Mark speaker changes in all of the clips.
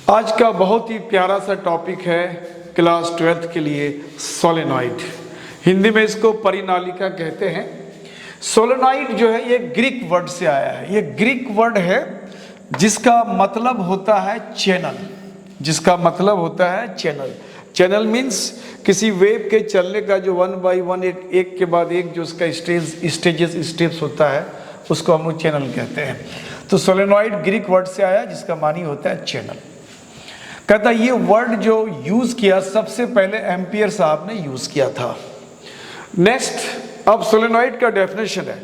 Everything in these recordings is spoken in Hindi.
Speaker 1: आज का बहुत ही प्यारा सा टॉपिक है क्लास 12th के लिए, सोलेनॉइड। हिंदी में इसको परिनालिका कहते हैं। सोलेनॉइड जो है ये ग्रीक वर्ड से आया है। ये ग्रीक वर्ड है जिसका मतलब होता है चैनल। जिसका मतलब होता है चैनल। चैनल मीन्स किसी वेव के चलने का जो वन बाई वन एक के बाद एक जो उसका स्टेप्स होता है उसको हम लोग चैनल कहते हैं। तो सोलेनॉइड ग्रीक वर्ड से आया जिसका मानी होता है चैनल। कहता ये वर्ड जो यूज किया सबसे पहले एम्पियर साहब ने यूज किया था। नेक्स्ट, अब सोलेनॉइड का डेफिनेशन है।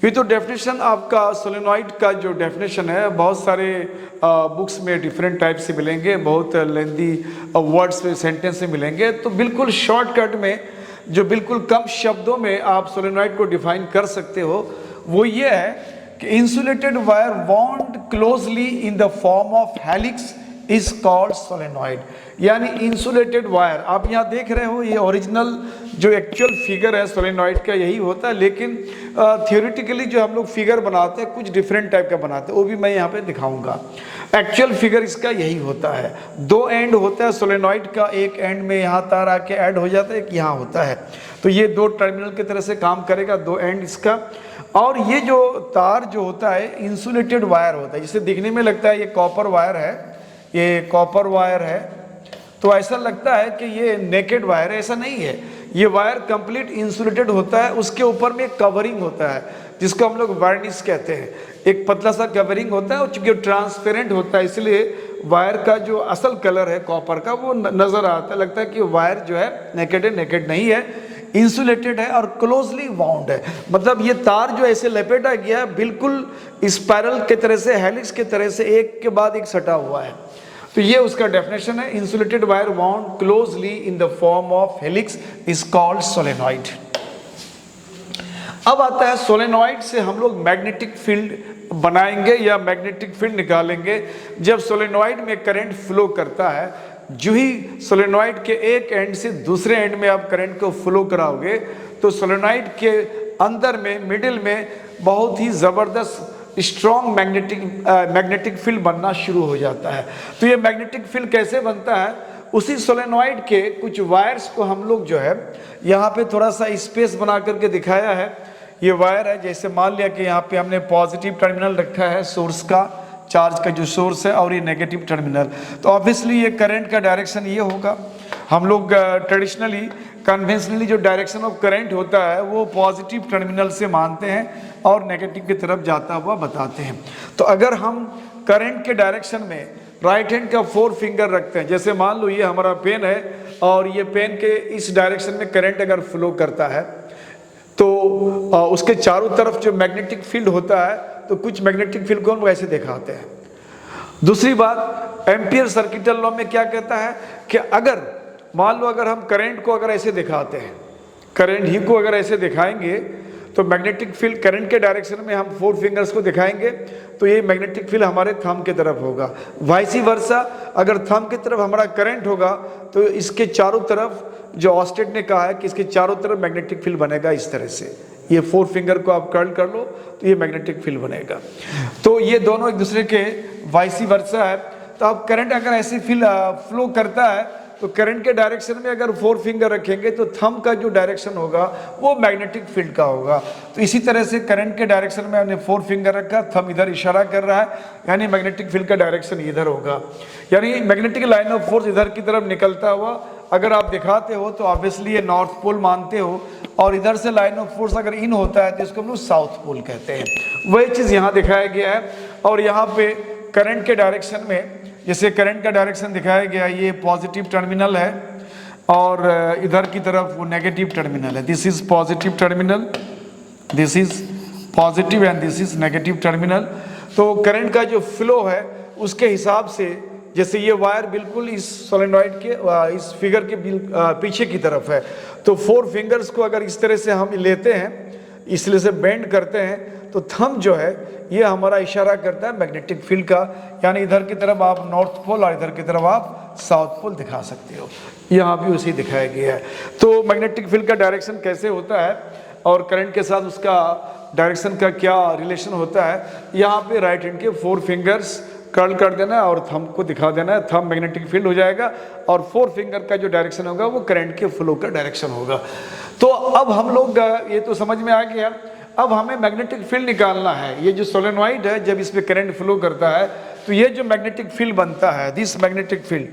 Speaker 1: ये तो डेफिनेशन आपका सोलेनॉइड का जो डेफिनेशन है बहुत सारे बुक्स में डिफरेंट टाइप से मिलेंगे, बहुत लेंदी वर्ड्स में सेंटेंस में मिलेंगे। तो बिल्कुल शॉर्टकट में जो बिल्कुल कम शब्दों में आप सोलेनॉइड को डिफाइन कर सकते हो वो ये है कि insulated wire wound closely in the form of helix is called solenoid. यानी इंसुलेटेड वायर आप यहाँ देख रहे हो, ये ओरिजिनल जो एक्चुअल फिगर है सोलेनॉइड का यही होता है, लेकिन थियोरेटिकली जो हम लोग फिगर बनाते हैं कुछ डिफरेंट टाइप का बनाते हैं, वो भी मैं यहाँ पे दिखाऊंगा। एक्चुअल फिगर इसका यही होता है। दो एंड होता है सोलेनॉइड का, एक एंड में यहाँ तार आके ऐड हो जाता है, एक यहाँ होता है। तो ये दो टर्मिनल की तरह से काम करेगा, दो एंड इसका। और ये जो तार जो होता है इंसुलेटेड वायर होता है, जिसे दिखने में लगता है ये कॉपर वायर है, ये कॉपर वायर है, तो ऐसा लगता है कि ये नेकेड वायर है। ऐसा नहीं है, ये वायर कंप्लीट इंसुलेटेड होता है। उसके ऊपर में एक कवरिंग होता है जिसको हम लोग वार्निश कहते हैं। एक पतला सा कवरिंग होता है और चूंकि ट्रांसपेरेंट होता है इसलिए वायर का जो असल कलर है कॉपर का वो नजर आता है, लगता है कि वायर जो है नेकेड है। नेकेड नहीं है, इंसुलेटेड है और क्लोजली वाउंड है। मतलब ये तार जो ऐसे लपेटा गया है बिल्कुल स्पाइरल के तरह से, हेलिक्स के तरह से एक के बाद एक सटा हुआ है। तो ये उसका डेफिनेशन है, insulated wire wound closely in the form of helix is called solenoid. अब आता है सोलेनॉइड से हम लोग मैग्नेटिक फील्ड बनाएंगे या मैग्नेटिक फील्ड निकालेंगे। जब सोलेनॉइड में करंट फ्लो करता है, जो ही सोलेनॉइड के एक एंड से दूसरे एंड में आप करंट को फ्लो कराओगे तो सोलेनॉइड के अंदर में मिडिल में बहुत ही ज़बरदस्त स्ट्रॉन्ग मैग्नेटिक फील्ड बनना शुरू हो जाता है। तो ये मैग्नेटिक फील्ड कैसे बनता है, उसी सोलेनॉइड के कुछ वायर्स को हम लोग जो है यहाँ पे थोड़ा सा स्पेस बना करके दिखाया है। ये वायर है, जैसे मान लिया कि यहाँ पे हमने पॉजिटिव टर्मिनल रखा है सोर्स का, चार्ज का जो सोर्स है, और ये नेगेटिव टर्मिनल। तो ऑब्वियसली ये करंट का डायरेक्शन ये होगा। हम लोग ट्रेडिशनली कन्वेंशनली जो डायरेक्शन ऑफ करंट होता है वो पॉजिटिव टर्मिनल से मानते हैं और नेगेटिव की तरफ जाता हुआ बताते हैं। तो अगर हम करंट के डायरेक्शन में राइट हैंड का 4 फिंगर रखते हैं, जैसे मान लो ये हमारा पेन है और ये पेन के इस डायरेक्शन में करंट अगर फ्लो करता है तो उसके चारों तरफ जो मैग्नेटिक फील्ड होता है, तो कुछ मैग्नेटिक फील्ड को हम ऐसे दिखाते हैं। दूसरी बात, एम्पियर सर्किटल लॉ में क्या कहता है कि अगर मान लो अगर हम करंट को अगर ऐसे दिखाते हैं, करंट ही को अगर ऐसे दिखाएंगे तो मैग्नेटिक फील्ड करंट के डायरेक्शन में हम 4 फिंगर्स को दिखाएंगे तो ये मैग्नेटिक फील्ड हमारे थंब की तरफ होगा। वाइसी वर्सा, अगर थंब की तरफ हमारा करंट होगा तो इसके चारों तरफ, जो ऑस्टेड ने कहा है कि इसके चारों तरफ मैग्नेटिक फील्ड बनेगा इस तरह से। ये 4 फिंगर को आप कर्ल कर लो तो ये मैग्नेटिक फील्ड बनेगा। तो ये दोनों एक दूसरे के वाइसी वर्सा है। तो अब करंट अगर ऐसे फील्ड फ्लो करता है तो करंट के डायरेक्शन में अगर 4 फिंगर रखेंगे तो थंब का जो डायरेक्शन होगा वो मैग्नेटिक फील्ड का होगा। तो इसी तरह से करंट के डायरेक्शन में हमने 4 फिंगर रखा, थंब इधर इशारा कर रहा है, यानी मैग्नेटिक फील्ड का डायरेक्शन इधर होगा। यानी मैग्नेटिक लाइन ऑफ फोर्स इधर की तरफ निकलता हुआ अगर आप दिखाते हो तो ऑब्वियसली ये नॉर्थ पोल मानते हो, और इधर से लाइन ऑफ फोर्स अगर इन होता है तो इसको हम लोग साउथ पोल कहते हैं। वही चीज़ यहाँ दिखाया गया है। और यहाँ पे करंट के डायरेक्शन में, जैसे करंट का डायरेक्शन दिखाया गया, ये पॉजिटिव टर्मिनल है और इधर की तरफ वो नेगेटिव टर्मिनल है। This is positive terminal, this is positive and this is negative terminal. तो करंट का जो फ्लो है उसके हिसाब से, जैसे ये वायर बिल्कुल इस सोलेनॉइड के इस फिगर के पीछे की तरफ है, तो 4 फिंगर्स को अगर इस तरह से हम लेते हैं, इसलिए से बेंड करते हैं, तो थंब जो है ये हमारा इशारा करता है मैग्नेटिक फील्ड का। यानी इधर की तरफ आप नॉर्थ पोल और इधर की तरफ आप साउथ पोल दिखा सकते हो। यहाँ भी उसी दिखाया गया है। तो मैग्नेटिक फील्ड का डायरेक्शन कैसे होता है और करंट के साथ उसका डायरेक्शन का क्या रिलेशन होता है, यहाँ पे राइट हैंड के 4 फिंगर्स कर्ल कर देना है और थंब को दिखा देना है, थंब मैग्नेटिक फील्ड हो जाएगा और 4 फिंगर का जो डायरेक्शन होगा वो करंट के फ्लो का डायरेक्शन होगा। तो अब हम लोग ये तो समझ में आ गया। अब हमें मैग्नेटिक फील्ड निकालना है। ये जो सोलेनॉइड है जब इसमें करंट फ्लो करता है तो ये जो मैग्नेटिक फील्ड बनता है, दिस मैग्नेटिक फील्ड,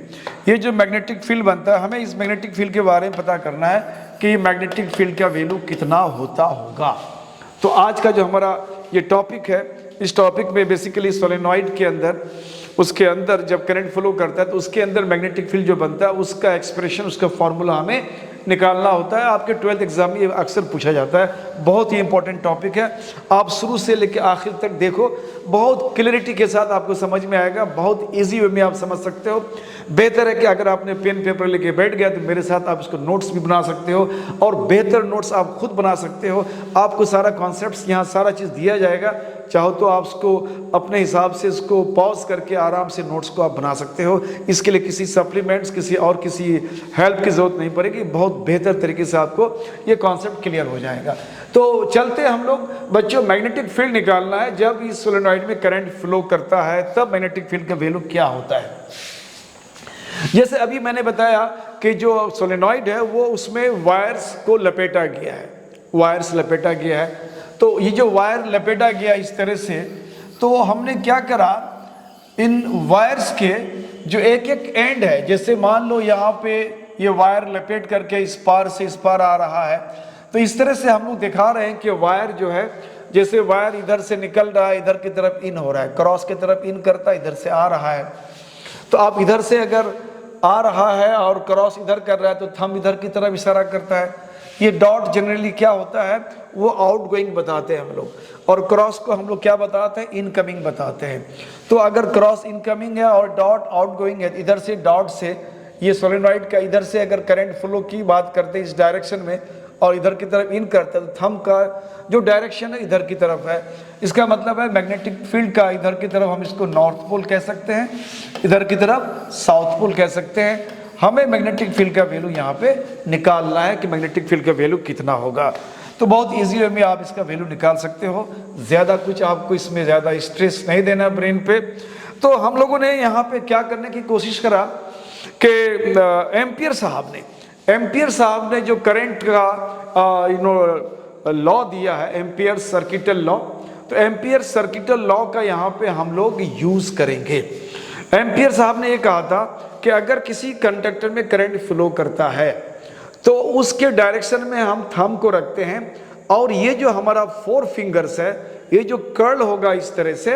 Speaker 1: ये जो मैग्नेटिक फील्ड बनता है, हमें इस मैग्नेटिक फील्ड के बारे में पता करना है कि मैग्नेटिक फील्ड का वैल्यू कितना होता होगा। तो आज का जो हमारा ये टॉपिक है, इस टॉपिक में बेसिकली सोलेनॉइड के अंदर, उसके अंदर जब करंट फ्लो करता है तो उसके अंदर मैग्नेटिक फील्ड जो बनता है उसका एक्सप्रेशन, उसका फॉर्मूला हमें निकालना होता है। आपके 12th एग्जाम में ये अक्सर पूछा जाता है। बहुत ही इंपॉर्टेंट टॉपिक है। आप शुरू से लेकर आखिर तक देखो, बहुत क्लैरिटी के साथ आपको समझ में आएगा, बहुत इजी वे में आप समझ सकते हो। बेहतर है कि अगर आपने पेन पेपर लेके बैठ गया तो मेरे साथ आप इसको नोट्स भी बना सकते हो और बेहतर नोट्स आप खुद बना सकते हो। आपको सारा कॉन्सेप्ट्स यहाँ सारा चीज़ दिया जाएगा। चाहो तो आप उसको अपने हिसाब से इसको पॉज करके आराम से नोट्स को आप बना सकते हो। इसके लिए किसी सप्लीमेंट्स, किसी हेल्प की ज़रूरत नहीं पड़ेगी। बहुत बेहतर तरीके से आपको ये कॉन्सेप्ट क्लियर हो जाएगा। तो चलते हम लोग बच्चों, मैग्नेटिक फील्ड निकालना है। जब इस सोलेनॉइड में करंट फ्लो करता है तब मैग्नेटिक फील्ड का वैल्यू क्या होता है। जैसे अभी मैंने बताया कि जो सोलेनॉइड है वो उसमें वायर्स को लपेटा गया है, वायर्स लपेटा गया है। तो ये जो वायर लपेटा गया इस तरह से, तो हमने क्या करा, इन वायर्स के जो एक एक एंड है, जैसे मान लो यहाँ पे ये वायर लपेट करके इस पार से इस पार आ रहा है, तो इस तरह से हम लोग दिखा रहे हैं कि वायर जो है, जैसे वायर इधर से निकल रहा है, इधर की तरफ इन हो रहा है, क्रॉस की तरफ इन करता है, इधर से आ रहा है। तो आप इधर से अगर आ रहा है और क्रॉस इधर कर रहा है तो थंब इधर की तरफ इशारा करता है। ये डॉट जनरली क्या होता है, वो आउटगोइंग बताते हैं हम लोग, और क्रॉस को हम लोग क्या बताते हैं, इनकमिंग बताते हैं। तो अगर क्रॉस इनकमिंग है और डॉट आउटगोइंग है, इधर से डॉट से ये सोलेनॉइड का इधर से अगर करंट फ्लो की बात करते हैं इस डायरेक्शन में और इधर की तरफ इन करते हैं, तो थंब का जो डायरेक्शन है इधर की तरफ है। इसका मतलब है मैग्नेटिक फील्ड का इधर की तरफ हम इसको नॉर्थ पोल कह सकते हैं, इधर की तरफ साउथ पोल कह सकते हैं। हमें मैग्नेटिक फील्ड का वैल्यू यहाँ पे निकालना है कि मैग्नेटिक फील्ड का वैल्यू कितना होगा। तो बहुत इजी वे में आप इसका वैल्यू निकाल सकते हो। ज़्यादा कुछ आपको इसमें ज़्यादा स्ट्रेस नहीं देना ब्रेन पे। तो हम लोगों ने यहाँ पे क्या करने की कोशिश करा कि एम्पियर साहब ने जो करंट का लॉ दिया है, एम्पियर सर्किटल लॉ, तो एम्पियर सर्किटल लॉ का यहाँ पे हम लोग यूज़ करेंगे। एम्पियर साहब ने ये कहा था कि अगर किसी कंडक्टर में करंट फ्लो करता है तो उसके डायरेक्शन में हम थंब को रखते हैं और ये जो हमारा 4 फिंगर्स है, ये जो कर्ल होगा इस तरह से,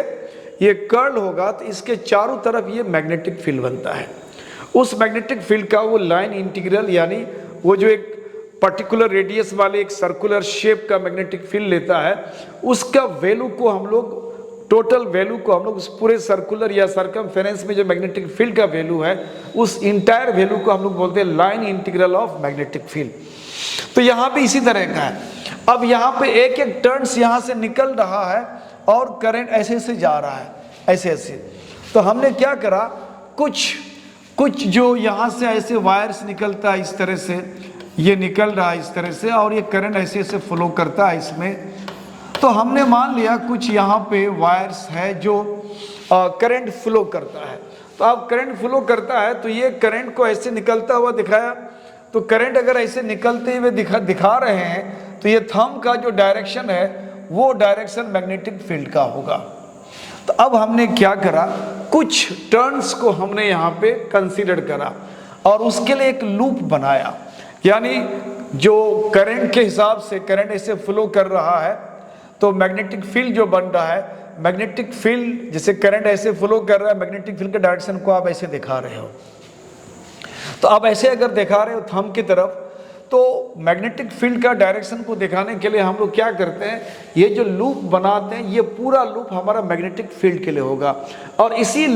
Speaker 1: ये कर्ल होगा तो इसके चारों तरफ ये मैग्नेटिक फील्ड बनता है। उस मैग्नेटिक फील्ड का वो लाइन इंटीग्रल, यानी वो जो एक पर्टिकुलर रेडियस वाले एक सर्कुलर शेप का मैग्नेटिक फील्ड लेता है, उसका वैल्यू को हम लोग, टोटल वैल्यू को हम लोग उस पूरे सर्कुलर या सरकमफेरेंस में जो मैग्नेटिक फील्ड का वैल्यू है, उस इंटायर वैल्यू को हम लोग बोलते हैं line integral of magnetic field. तो यहाँ पे इसी तरह का है। अब यहाँ पे एक एक टर्न्स यहाँ से निकल रहा है और करंट ऐसे ऐसे जा रहा है, ऐसे ऐसे। तो हमने क्या करा, कुछ जो यहाँ से ऐसे वायर्स निकलता है इस तरह से, ये निकल रहा है इस तरह से और ये करंट ऐसे ऐसे फ्लो करता है इसमें। तो हमने मान लिया कुछ यहाँ पे वायर्स है जो करंट फ्लो करता है। तो अब करंट फ्लो करता है तो ये करंट को ऐसे निकलता हुआ दिखाया। तो करंट अगर ऐसे निकलते हुए दिखा रहे हैं तो ये थंब का जो डायरेक्शन है वो डायरेक्शन मैग्नेटिक फील्ड का होगा। तो अब हमने क्या करा, कुछ टर्न्स को हमने यहाँ पे कंसीडर करा और उसके लिए एक लूप बनाया। यानी जो करंट के हिसाब से करंट ऐसे फ्लो कर रहा है तो मैग्नेटिक फील्ड जो बन रहा है, मैग्नेटिक फील्ड जैसे करंट ऐसे फ्लो कर रहा है, मैग्नेटिक फील्ड के डायरेक्शन को आप ऐसे दिखा रहे हो। तो आप ऐसे अगर दिखा रहे हो थंब की तरफ, तो मैग्नेटिक फील्ड का डायरेक्शन को दिखाने के लिए हम लोग क्या करते हैं, ये जो लूप बनाते हैं, ये पूरा लूप हमारा मैग्नेटिक फील्ड के लिए होगा। और इसी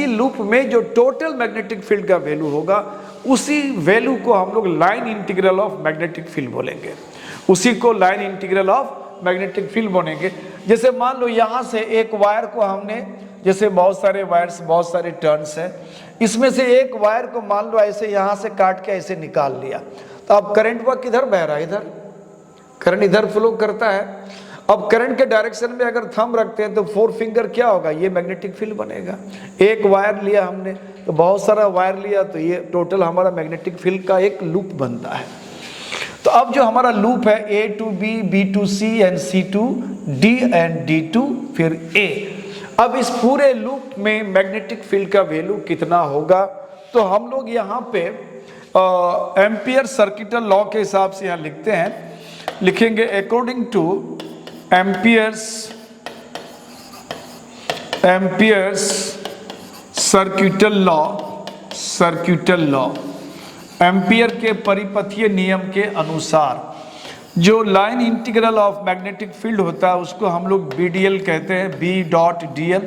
Speaker 1: लूप में जो टोटल मैग्नेटिक फील्ड का वैल्यू होगा, उसी वैल्यू को हम लोग line integral of magnetic field बोलेंगे। उसी को line integral of magnetic field बोलेंगे। जैसे मान लो यहाँ से एक वायर को हमने, जैसे बहुत सारे वायर्स, बहुत सारे टर्न्स हैं, इसमें से एक वायर को मान लो ऐसे यहाँ से काट के ऐसे निकाल लिया, तो अब करंट वह किधर बह रहा है, इधर करंट इधर फ्लो करता है। अब करंट के डायरेक्शन में अगर थंब रखते हैं तो 4 फिंगर क्या होगा, ये मैग्नेटिक फील्ड बनेगा। एक वायर लिया हमने तो बहुत सारा वायर लिया तो ये टोटल हमारा मैग्नेटिक फील्ड का एक लूप बनता है। तो अब जो हमारा लूप है A to B, B to C and C to D and D to फिर A। अब इस पूरे लूप में मैग्नेटिक फील्ड का वैल्यू कितना होगा, तो हम लोग यहाँ पे एम्पियर सर्किटल लॉ के हिसाब से यहाँ लिखते हैं, लिखेंगे according to Ampere's circuital law, Ampere के परिपथीय नियम के अनुसार जो line integral of magnetic field होता है उसको हम लोग BDL कहते हैं, B.dl।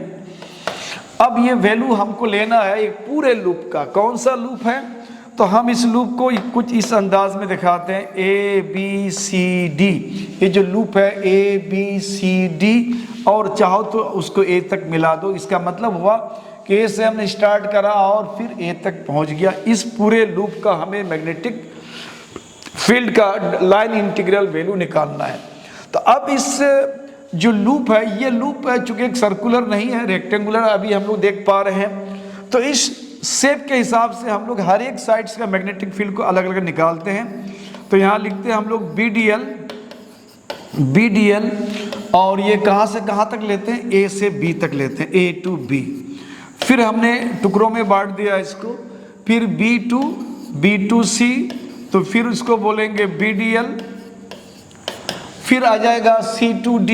Speaker 1: अब ये वैल्यू हमको लेना है एक पूरे लूप का। कौन सा लूप है, तो हम इस लूप को कुछ इस अंदाज में दिखाते हैं, ABCD। ये जो लूप है ABCD, और चाहो तो उसको A तक मिला दो। इसका मतलब हुआ कि A से हमने स्टार्ट करा और फिर A तक पहुंच गया। इस पूरे लूप का हमें मैग्नेटिक फील्ड का लाइन इंटीग्रल वैल्यू निकालना है। तो अब इस जो लूप है, ये लूप है चूंकि एक सर्कुलर नहीं है, रेक्टेंगुलर अभी हम लोग देख पा रहे हैं। तो इस शेप के हिसाब से हम लोग हर एक साइड्स का मैग्नेटिक फील्ड को अलग अलग निकालते हैं। तो यहाँ लिखते हैं हम लोग BDL, और ये कहाँ से कहाँ तक लेते हैं, A से B तक लेते हैं, A to B। फिर हमने टुकड़ों में बांट दिया इसको, फिर B to C, तो फिर उसको बोलेंगे BDL। फिर आ जाएगा C to D,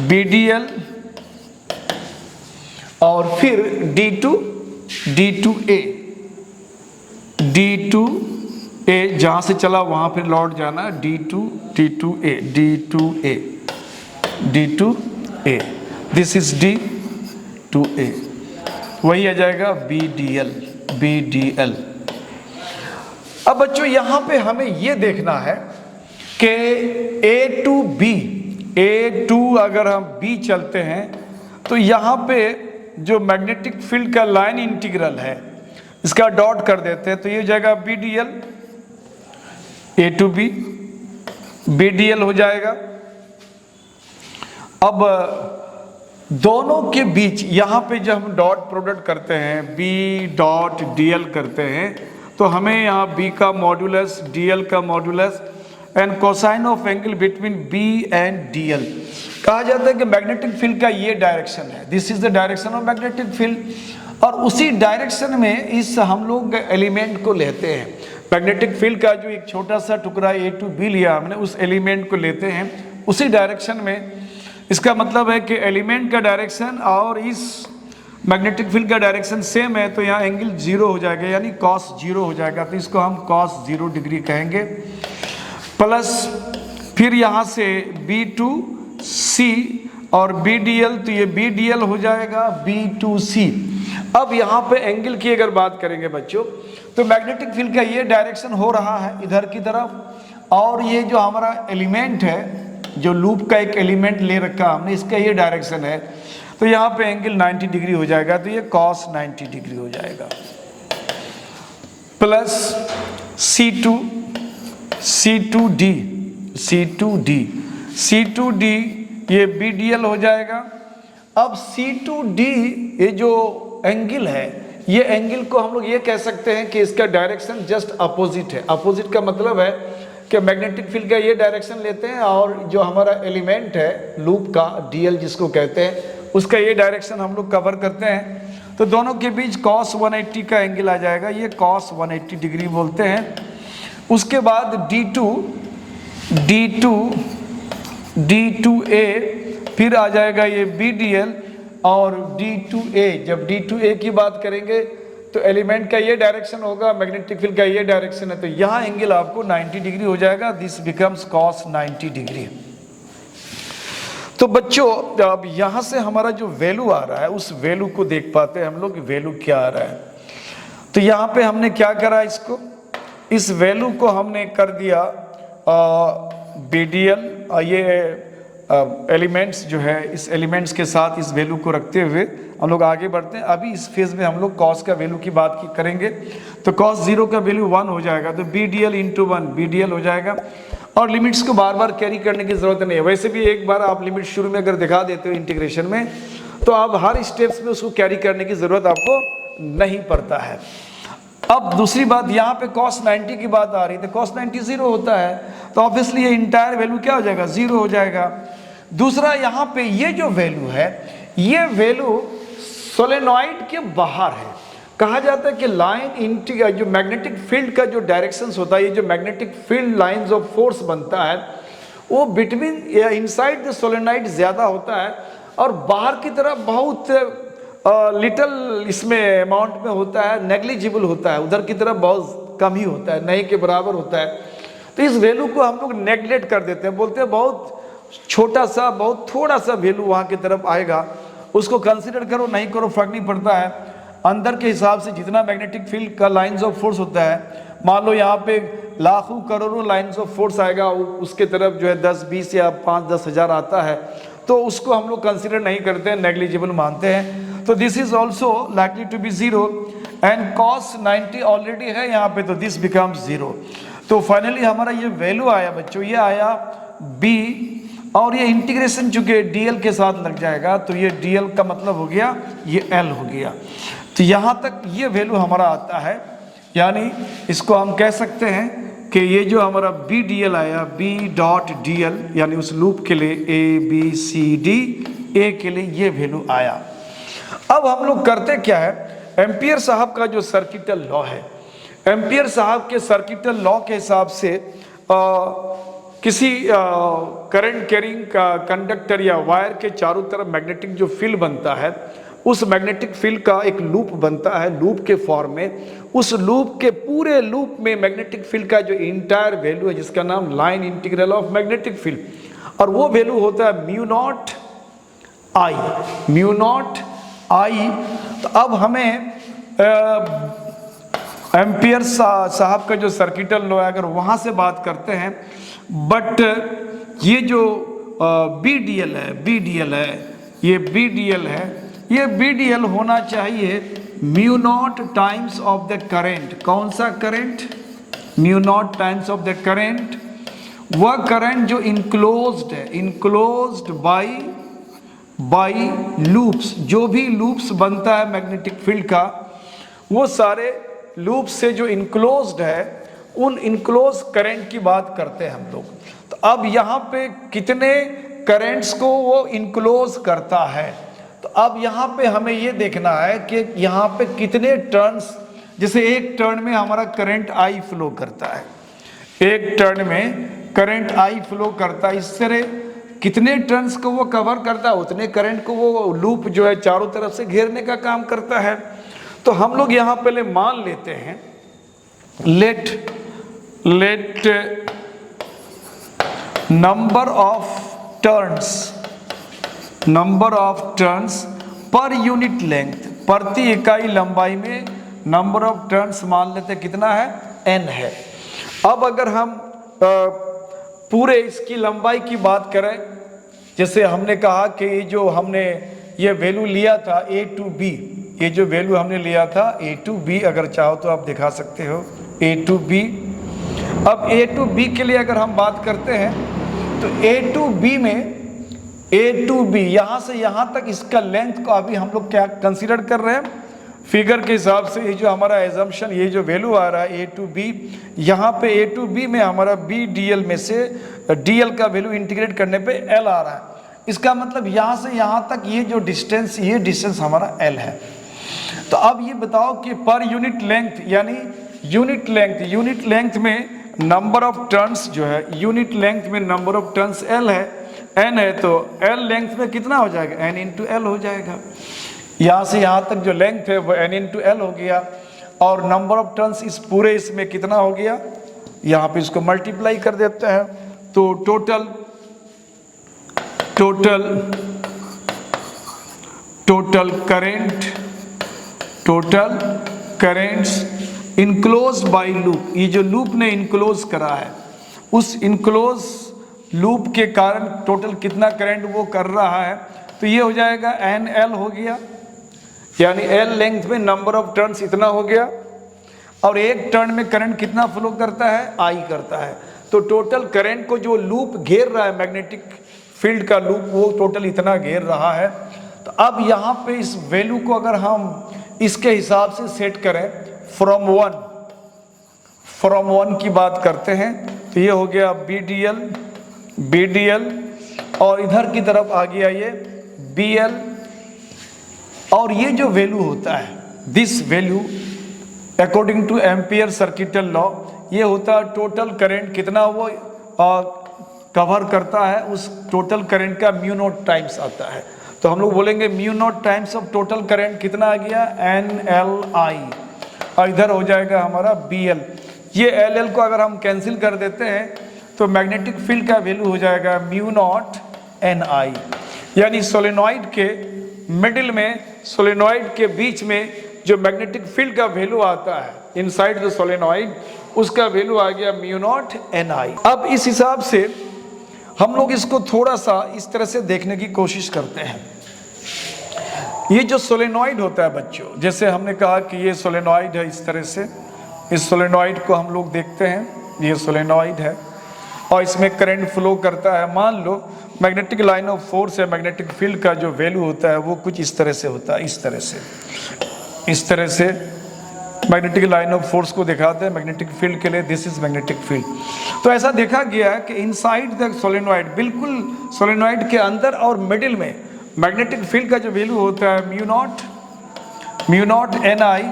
Speaker 1: BDL, और फिर D to A, जहां से चला वहां फिर लौट जाना, D to A, this is D to A, वही आ जाएगा BDL। अब बच्चों यहां पे हमें ये देखना है कि A to अगर हम B चलते हैं तो यहां पे जो मैग्नेटिक फील्ड का लाइन इंटीग्रल है इसका डॉट कर देते हैं, तो ये जाएगा BDL, A to B, BDL हो जाएगा। अब दोनों के बीच यहाँ पे जब हम डॉट प्रोडक्ट करते हैं, B.dl करते हैं, तो हमें यहाँ B का मॉड्यूलस, DL का modulus and cosine of angle between B and DL। कहा जाता है कि मैग्नेटिक फील्ड का ये डायरेक्शन है, this is the direction of magnetic field, और उसी डायरेक्शन में इस हम लोग एलिमेंट को लेते हैं। मैग्नेटिक फील्ड का जो एक छोटा सा टुकड़ा A to B लिया हमने, उस एलिमेंट को लेते हैं उसी डायरेक्शन में। इसका मतलब है कि एलिमेंट का डायरेक्शन और इस मैग्नेटिक फील्ड का डायरेक्शन सेम है, तो यहाँ एंगल 0 हो जाएगा, यानी cos 0 हो जाएगा, तो इसको हम cos 0 डिग्री कहेंगे। प्लस फिर यहाँ से B to C और BDL, तो ये BDL हो जाएगा B to C। अब यहाँ पे एंगल की अगर बात करेंगे बच्चों, तो मैग्नेटिक फील्ड का ये डायरेक्शन हो रहा है इधर की तरफ, और ये जो हमारा एलिमेंट है, जो लूप का एक एलिमेंट ले रखा हमने, इसका ये डायरेक्शन है, तो यहाँ पे एंगल 90 डिग्री हो जाएगा, तो ये cos 90 डिग्री हो जाएगा। प्लस C to D ये BDL हो जाएगा। अब C to D ये जो एंगल है, ये एंगल को हम लोग ये कह सकते हैं कि इसका डायरेक्शन जस्ट अपोजिट है। अपोजिट का मतलब है कि मैग्नेटिक फील्ड का ये डायरेक्शन लेते हैं और जो हमारा एलिमेंट है लूप का DL जिसको कहते हैं, उसका ये डायरेक्शन हम लोग कवर करते हैं। तो दोनों के बीच cos 180 का एंगल आ जाएगा, ये cos 180 डिग्री बोलते हैं। उसके बाद D to A, फिर आ जाएगा ये BDL और D to A। जब D to A की बात करेंगे तो एलिमेंट का ये डायरेक्शन होगा, मैग्नेटिक फील्ड का ये डायरेक्शन है, तो यहाँ एंगल आपको 90 डिग्री हो जाएगा, दिस बिकम्स cos 90 डिग्री। तो बच्चों अब यहाँ से हमारा जो वैल्यू आ रहा है उस वैल्यू को देख पाते हैं हम लोग, वैल्यू क्या आ रहा है। तो यहाँ पे हमने क्या करा, इसको इस वैल्यू को हमने कर दिया BDL, ये एलिमेंट्स जो है, इस एलिमेंट्स के साथ इस वैल्यू को रखते हुए हम लोग आगे बढ़ते हैं। अभी इस फेज में हम लोग कॉस का वैल्यू की बात करेंगे। तो कॉस 0 का वैल्यू 1 हो जाएगा, तो B D L into 1 B D L हो जाएगा। और लिमिट्स को बार बार कैरी करने की ज़रूरत नहीं है। वैसे भी एक बार आप लिमिट शुरू में अगर दिखा देते हो इंटीग्रेशन में, तो आप हर स्टेप्स में उसको कैरी करने की ज़रूरत आपको नहीं पड़ता है। अब दूसरी बात, यहाँ पे cos 90 की बात आ रही है, तो cos 90 0 होता है, तो ऑब्वियसली ये इंटायर वैल्यू क्या हो जाएगा, 0 हो जाएगा। दूसरा, यहाँ पे ये जो वैल्यू है, ये वैल्यू सोलेनॉइड के बाहर है। कहा जाता है कि लाइन जो मैग्नेटिक फील्ड का जो डायरेक्शंस होता है, ये जो magnetic field lines of force बनता है, वो बिटवीन या इनसाइड द सोलेनॉइड ज़्यादा होता है, और बाहर की तरफ बहुत लिटल इसमें अमाउंट में होता है, नेग्लिजिबल होता है, उधर की तरफ बहुत कम ही होता है, नहीं के बराबर होता है। तो इस वैल्यू को हम लोग नेग्लेक्ट कर देते हैं, बोलते हैं बहुत छोटा सा, बहुत थोड़ा सा वैल्यू वहाँ की तरफ आएगा, उसको कंसिडर करो नहीं करो फर्क नहीं पड़ता है। अंदर के हिसाब से जितना मैग्नेटिक फील्ड का लाइंस ऑफ फोर्स होता है, मान लो यहाँ पे लाखों करोड़ों लाइंस ऑफ फोर्स आएगा, उसके तरफ जो है 10 20 या 5-10 हज़ार आता है, तो उसको हम लोग कंसिडर नहीं करते हैं, नेग्लिजिबल मानते हैं। तो this is also likely to be 0 and cos 90 already है यहाँ पे, तो दिस बिकम्स 0। तो फाइनली हमारा ये वैल्यू आया बच्चों, ये आया b, और ये इंटीग्रेशन चूंकि dl के साथ लग जाएगा, तो ये dl का मतलब हो गया ये l हो गया। तो यहाँ तक ये वैल्यू हमारा आता है, यानी इसको हम कह सकते हैं कि ये जो हमारा बी डी एल आया, बी डॉट डी एल, यानी उस लूप के लिए ए बी सी डी, ए के लिए ये वैल्यू आया। अब हम लोग करते क्या है, एम्पियर साहब का जो सर्किटल लॉ है, एम्पियर साहब के सर्किटल लॉ के हिसाब से किसी करंट कैरिंग का कंडक्टर या वायर के चारों तरफ मैग्नेटिक जो फील्ड बनता है, उस मैग्नेटिक फील्ड का एक लूप बनता है, लूप के फॉर्म में। उस लूप के पूरे लूप में मैग्नेटिक फील्ड का जो इंटायर वैल्यू है, जिसका नाम line integral of magnetic field, और वो वैल्यू होता है mu not I, mu not I. तो अब हमें एम्पियर साहब का जो सर्किटल लॉ है, अगर वहाँ से बात करते हैं, बट ये जो बी डी एल है, बी डी एल है, ये बी डी एल है, ये बी डी एल होना चाहिए mu naught times of the current. कौन सा current? Mu naught times of the current, वह करंट जो इनक्लोज्ड है, इनक्लोज्ड बाई लूप्स। जो भी लूप्स बनता है मैग्नेटिक फील्ड का, वो सारे लूप्स से जो इनक्लोज्ड है, उन इनक्लोज करंट की बात करते हैं हम लोग। तो अब यहाँ पे कितने करंट्स को वो इनक्लोज करता है, तो अब यहाँ पे हमें ये देखना है कि यहाँ पे कितने टर्न्स, जैसे एक टर्न में हमारा करंट आई फ्लो करता है, एक टर्न में करंट आई फ्लो करता है, इस तरह कितने टर्न्स को वो कवर करता है, उतने करंट को वो लूप जो है चारों तरफ से घेरने का काम करता है। तो हम लोग यहाँ पहले मान लेते हैं, let number of turns per unit length, प्रति इकाई लंबाई में नंबर ऑफ टर्न्स मान लेते कितना है, n है। अब अगर हम पूरे इसकी लंबाई की बात करें, जैसे हमने कहा कि जो हमने ये वैल्यू लिया था a to b, ये जो वैल्यू हमने लिया था a to b, अगर चाहो तो आप दिखा सकते हो a to b। अब a to b के लिए अगर हम बात करते हैं, तो a to b में a to b यहाँ से यहाँ तक इसका लेंथ को अभी हम लोग क्या कंसीडर कर रहे हैं, फिगर के हिसाब से। ये जो हमारा एजम्पशन, ये जो वैल्यू आ रहा है a to b, यहाँ पे a to b में हमारा b dl में से dl का वैल्यू इंटीग्रेट करने पे l आ रहा है। इसका मतलब यहाँ से यहाँ तक ये जो डिस्टेंस, ये डिस्टेंस हमारा l है। तो अब ये बताओ कि पर यूनिट लेंथ, यानी यूनिट लेंथ में नंबर ऑफ टर्न्स जो है, यूनिट लेंथ में नंबर ऑफ टर्न्स l है, n है, तो l लेंथ में कितना हो जाएगा, n इंटू l हो जाएगा। यहाँ से यहाँ तक जो लेंथ है वो n इंटू l हो गया, और नंबर ऑफ टर्न्स इस पूरे इसमें कितना हो गया, यहाँ पे इसको मल्टीप्लाई कर देते हैं, तो total currents enclose by loop, ये जो लूप ने इनक्लोज करा है, उस इनक्लोज लूप के कारण टोटल कितना करंट वो कर रहा है, तो ये हो जाएगा NL हो गया, यानी L लेंथ में नंबर ऑफ टर्न्स इतना हो गया, और एक टर्न में करंट कितना फ्लो करता है, I करता है। तो टोटल करंट को जो लूप घेर रहा है, मैग्नेटिक फील्ड का लूप, वो टोटल इतना घेर रहा है। तो अब यहाँ पे इस वैल्यू को अगर हम इसके हिसाब से सेट करें, फ्रॉम वन की बात करते हैं, तो ये हो गया BDL, और इधर की तरफ आ गया ये BL, और ये जो वैल्यू होता है, this value according two ampere circuital law, ये होता है टोटल करंट कितना वो कवर करता है, उस टोटल करंट का म्यू नॉट टाइम्स आता है। तो हम लोग बोलेंगे mu naught times of total current कितना आ गया, NLI, और इधर हो जाएगा हमारा BL। ये LL को अगर हम कैंसिल कर देते हैं तो मैग्नेटिक फील्ड का वैल्यू हो जाएगा म्यू नॉट NI, यानी सोलेनॉइड के मिडिल में, सोलेनॉइड के बीच में जो मैग्नेटिक फील्ड का वैल्यू आता है इनसाइड द सोलेनॉइड, उसका वैल्यू आ गया म्यू नॉट NI। अब इस हिसाब से हम लोग इसको थोड़ा सा इस तरह से देखने की कोशिश करते हैं। ये जो सोलेनॉइड होता है बच्चों, जैसे हमने कहा कि ये सोलेनॉइड है, इस तरह से इस सोलेनॉइड को हम लोग देखते हैं, ये सोलेनॉइड है और इसमें करंट फ्लो करता है। मान लो मैग्नेटिक लाइन ऑफ फोर्स है, मैग्नेटिक फील्ड का जो वैल्यू होता है वो कुछ इस तरह से होता है, इस तरह से मैग्नेटिक लाइन ऑफ फोर्स को दिखाते हैं मैग्नेटिक फील्ड के लिए, दिस इज मैग्नेटिक फील्ड। तो ऐसा देखा गया है कि इनसाइड द सोलेनॉइड, बिल्कुल सोलेनॉइड के अंदर और मिडिल में मैग्नेटिक फील्ड का जो वैल्यू होता है म्यू नॉट NI,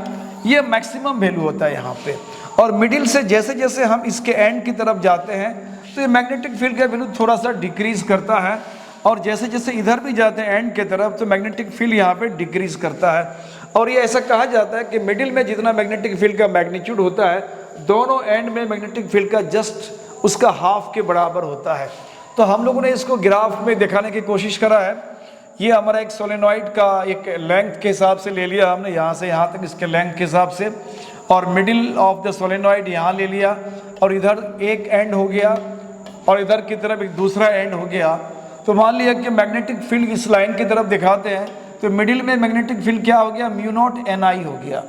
Speaker 1: ये मैक्सिमम वैल्यू होता है यहाँ पे। और मिडिल से जैसे जैसे हम इसके एंड की तरफ जाते हैं तो ये मैग्नेटिक फील्ड का वैल्यू थोड़ा सा डिक्रीज करता है, और जैसे जैसे इधर भी जाते हैं एंड के तरफ तो मैग्नेटिक फील्ड यहाँ पे डिक्रीज करता है। और ये ऐसा कहा जाता है कि मिडिल में जितना मैग्नेटिक फील्ड का मैग्नीट्यूड होता है, दोनों एंड में मैग्नेटिक फील्ड का जस्ट उसका हाफ के बराबर होता है। तो हम लोगों ने इसको ग्राफ में दिखाने की कोशिश करा है। ये हमारा एक सोलेनॉइड का एक लेंथ के हिसाब से ले लिया हमने, यहाँ से यहाँ तक इसके लेंथ के हिसाब से, और मिडिल ऑफ द सोलेनॉइड यहाँ ले लिया, और इधर एक एंड हो गया और इधर की तरफ एक दूसरा एंड हो गया। तो मान लिया कि मैग्नेटिक फील्ड इस लाइन की तरफ दिखाते हैं, तो मिडिल में मैग्नेटिक फील्ड क्या हो गया, म्यू नॉट NI हो गया,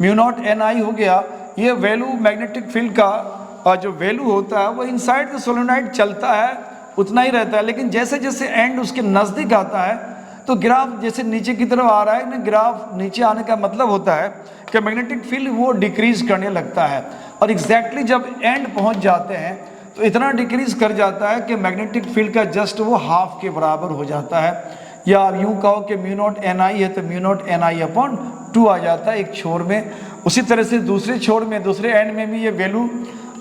Speaker 1: म्यू नॉट NI हो गया। ये वैल्यू मैग्नेटिक फील्ड का जो वैल्यू होता है वो इनसाइड द सोलेनॉइड चलता है, उतना ही रहता है, लेकिन जैसे जैसे एंड उसके नज़दीक आता है तो ग्राफ जैसे नीचे की तरफ आ रहा है ना, ग्राफ नीचे आने का मतलब होता है कि मैग्नेटिक फील्ड वो डिक्रीज करने लगता है, और एग्जैक्टली जब एंड पहुंच जाते हैं तो इतना डिक्रीज कर जाता है कि मैग्नेटिक फील्ड का जस्ट वो हाफ के बराबर हो जाता है। या आप यूँ कहो कि म्यू नॉट NI है तो म्यू नॉट NI/2 आ जाता है एक छोर में। उसी तरह से दूसरे छोर में, दूसरे एंड में भी ये वैल्यू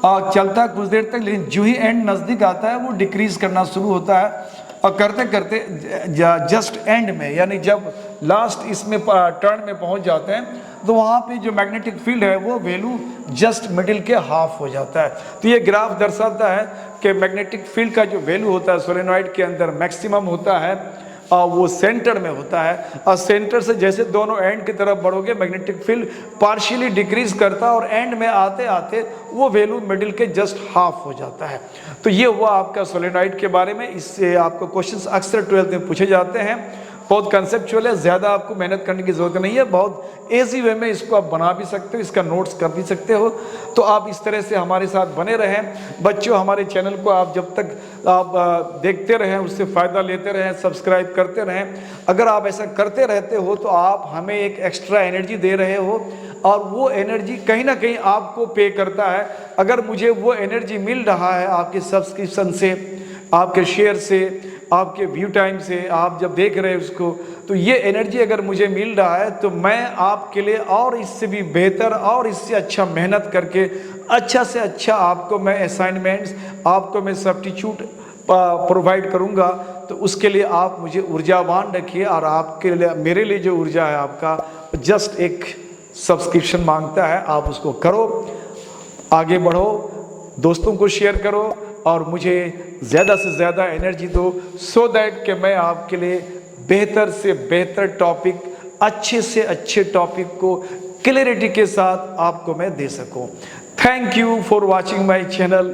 Speaker 1: चलता है कुछ देर तक, लेकिन जो ही एंड नज़दीक आता है वो डिक्रीज करना शुरू होता है, और करते करते जस्ट एंड में, यानी जब लास्ट इसमें टर्न में पहुंच जाते हैं तो वहाँ पे जो मैग्नेटिक फील्ड है वो वैल्यू जस्ट मिडिल के हाफ हो जाता है। तो ये ग्राफ दर्शाता है कि मैग्नेटिक फील्ड का जो वैल्यू होता है सोलेनॉइड के अंदर मैक्सिमम होता है, वो सेंटर में होता है, और सेंटर से जैसे दोनों एंड की तरफ बढ़ोगे मैग्नेटिक फील्ड पार्शियली डिक्रीज करता है, और एंड में आते आते वो वैल्यू मिडिल के जस्ट हाफ हो जाता है। तो ये हुआ आपका सोलेनॉइड के बारे में। इससे आपको क्वेश्चंस अक्सर 12th में पूछे जाते हैं। बहुत कंसेप्चुअल है, ज़्यादा आपको मेहनत करने की ज़रूरत नहीं है, बहुत ईजी वे में इसको आप बना भी सकते हो, इसका नोट्स कर भी सकते हो। तो आप इस तरह से हमारे साथ बने रहें बच्चों। हमारे चैनल को आप जब तक आप देखते रहें, उससे फ़ायदा लेते रहें, सब्सक्राइब करते रहें। अगर आप ऐसा करते रहते हो तो आप हमें एक एक्स्ट्रा एनर्जी दे रहे हो, और वो एनर्जी कहीं ना कहीं आपको पे करता है। अगर मुझे वो एनर्जी मिल रहा है आपके सब्सक्रिप्शन से, आपके शेयर से, आपके व्यू टाइम से, आप जब देख रहे हैं उसको, तो ये एनर्जी अगर मुझे मिल रहा है तो मैं आपके लिए और इससे भी बेहतर और इससे अच्छा मेहनत करके अच्छा से अच्छा आपको मैं असाइनमेंट्स, आपको मैं सब्स्टिट्यूट प्रोवाइड करूंगा। तो उसके लिए आप मुझे ऊर्जावान रखिए, और आपके लिए, मेरे लिए जो ऊर्जा है आपका जस्ट एक सब्सक्रिप्शन मांगता है। आप उसको करो, आगे बढ़ो, दोस्तों को शेयर करो, और मुझे ज़्यादा से ज़्यादा एनर्जी दो, सो दैट कि मैं आपके लिए बेहतर से बेहतर टॉपिक, अच्छे से अच्छे टॉपिक को क्लैरिटी के साथ आपको मैं दे सकूं। Thank you for watching my channel.